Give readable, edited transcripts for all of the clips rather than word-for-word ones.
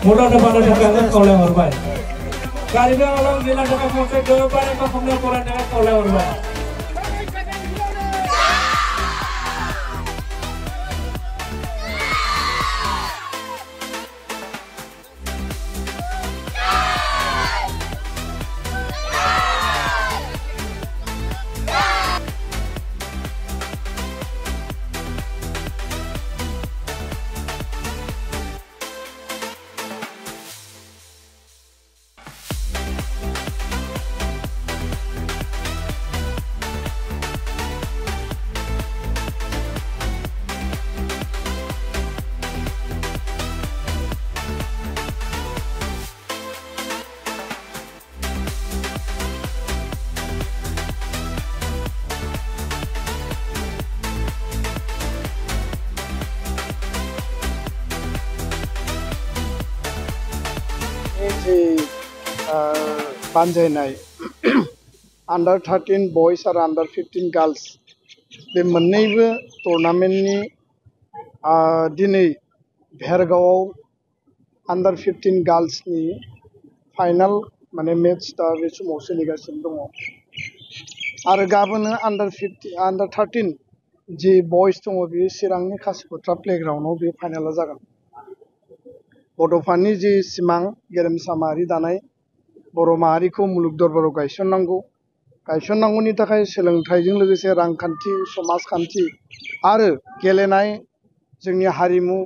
मुदानो बानो थाखाय खावलाय हरबाय कार्बि आंलं जिल्ला थाखाय फंसे गोबारै मावफुंनाय फरायनाया खावलाय हरबाय बानजायनाय अंडर 13 बॉयज और अंडर 15 गर्ल्स बे मोन्नैबो टुर्नामेन्टनि दिनै भेरगावआव अंडर 15 गर्ल्सनि फाइनाल माने मैच दा बे समाव सोलिगासिनो दङ आरो गाबोनो अंडर 13 जि बॉयज दङ बे चिरांनि खासिकत्रा प्लेग्राउन्डआव बे फाइनाला जागोन बड'फानि जि सिमां गेरेमसा माहारि दानाय बर' माहारिखौ मुलुग दरबाराव गायसननांगौनि थाखाय सोलोंथाइजों लोगोसे रांखान्थि समाजखान्थि आरो गेलेनाय जोंनि हारिमु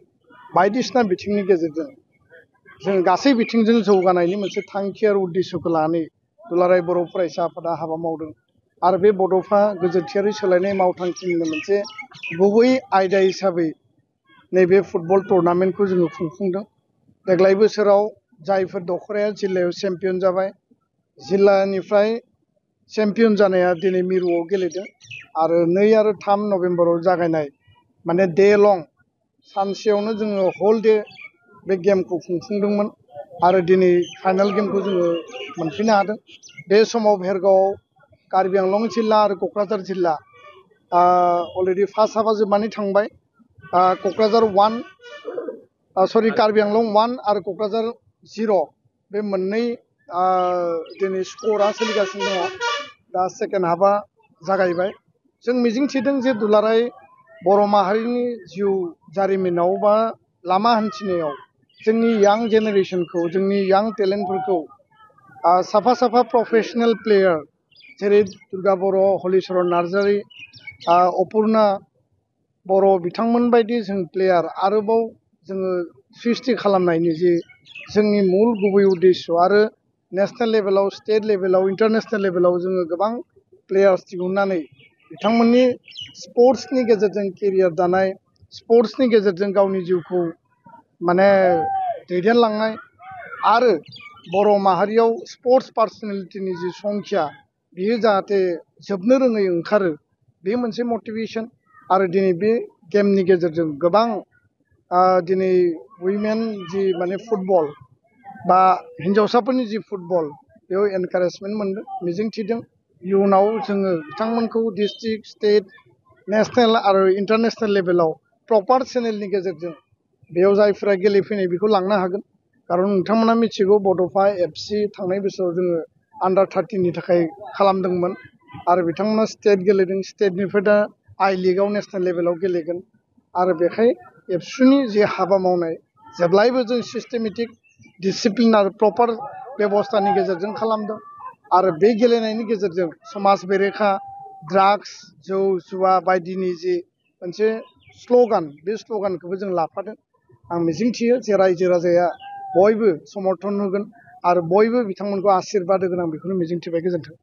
बायदिसिना बिथिंनि गेजेरजों जों गासै बिथिंजों जौगानायनि मोनसे थांखि आरो उद्देश्यखौ लानानै दुलाराय बर' फरायसा आफादा हाबा मावदों आरो बे बड'फा गोजोरथियारि सोलायनाय मावथांखिनि मोनसे गुबै आयदा हिसाबै नैबे फुटबल टुर्नामेन्टखौ जोङो खुंफुंदों देग्लाय बोसोराव जायफोर दखराया जिल्लायाव चेम्पियन जाबाय जिल्लानिफ्राय चेम्पियन जानाया दिनै मिरुआव गेलेदों आरो 2 आरो 3 नभेम्बराव जागायनाय माने डे लं सानसेयावनो जोङो हल डे बे गेमखौ खुंफुंदोंमोन आरो दिनै फाइनाल गेमखौ जोङो मोनफैनो हादों बे समाव भेरगावआव कार्बि आंलं जिल्ला आरो क'क्राझार जिल्ला अलरेडि फार्स्ट हाफा जोबनानै थांबाय क'क्राझार 1 सरि कार्बि आंलं 1 आरो क'क्राझार 0 बे मोननै दिनै स्करा सोलिगासिनो दङ दा सेकेन्ड हाफा जागायबाय जों मिजिंथिदों जे दुलाराय बर' माहारिनि जिउ जारिमिनाव बा लामा हान्थिनायाव जोंनि यां जेनेरेसनखौ जोंनि यां टेलेन्टफोरखौ साफा साफा प्रफेशनेल प्लेयार जेरै दुर्गा बर' हलिचरन नार्जारी अपुर्णा बर' बिथांमोन बायदि जों प्लेयार आरोबाव जोङो सृष्टि खालामनायनि जे जोंनि मुल गुबै उद्देश्य आरो नेशनेल लेभेलाव स्टेट लेभेलाव इन्टारनेशनेल लेभेलाव जोङो गोबां प्लेयार्स दिहुननानै बिथांमोननि स्पर्ट्सनि गेजेरजों केरियार दानाय स्पर्ट्सनि गेजेरजों गावनि जिउखौ माने दैदेनलांनाय आरो बर' माहारियाव स्पर्ट्स पार्सनेलिटिनि जि संख्या बियो जाहाथे जोबनो रोङै ओंखारो बे मोनसे मटिभेशन आरो दिनै बे गेमनि गेजेरजों गोबां दिनै उइमेन जि माने फुटबल बा हिन्जावसाफोरनि जि फुटबल बेयाव एनकारेजमेन्ट मोनदों मिजिंथिदों इयुनाव जोङो बिथांमोनखौ डिस्ट्रिक्ट स्टेट नेशनेल आरो इन्टारनेशनेल लेभेलाव प्रपार चेनेलनि गेजेरजों बेयाव जायफोरा गेलेफैनाय बेखौ लांनो हागोन खारन नोंथांमोना मिथिगौ बड'फा एफसि थांनाय बोसोराव जोङो अंडर 13 नि थाखाय खालामदोंमोन आरो बिथांमोना स्टेट गेलेदों स्टेटनिफ्राय दा आई लीगआव नेशनेल लेभेलाव गेलेगोन आरो बेखाय एबसुनि जे हाबा मावनाय जेब्लायबो जों सिस्टेमेटिक डिसिप्लिन आरो प्रपार बेबस्थानि गेजेरजों खालामदों आरो बे गेलेनायनि गेजेरजों समाज बेरेखा ड्राग्स जौ जुवा बायदिनि जे मोनसे स्ल'गान बे स्ल'गानखौबो जों लाफादों आं मिजिंथियो जे रायजो राजाया बयबो समर्थन होगोन आरो बयबो बिथांमोनखौ आशीर्बाद होगोन आं बेखौनो मिजिंथिबाय गोजोन्थों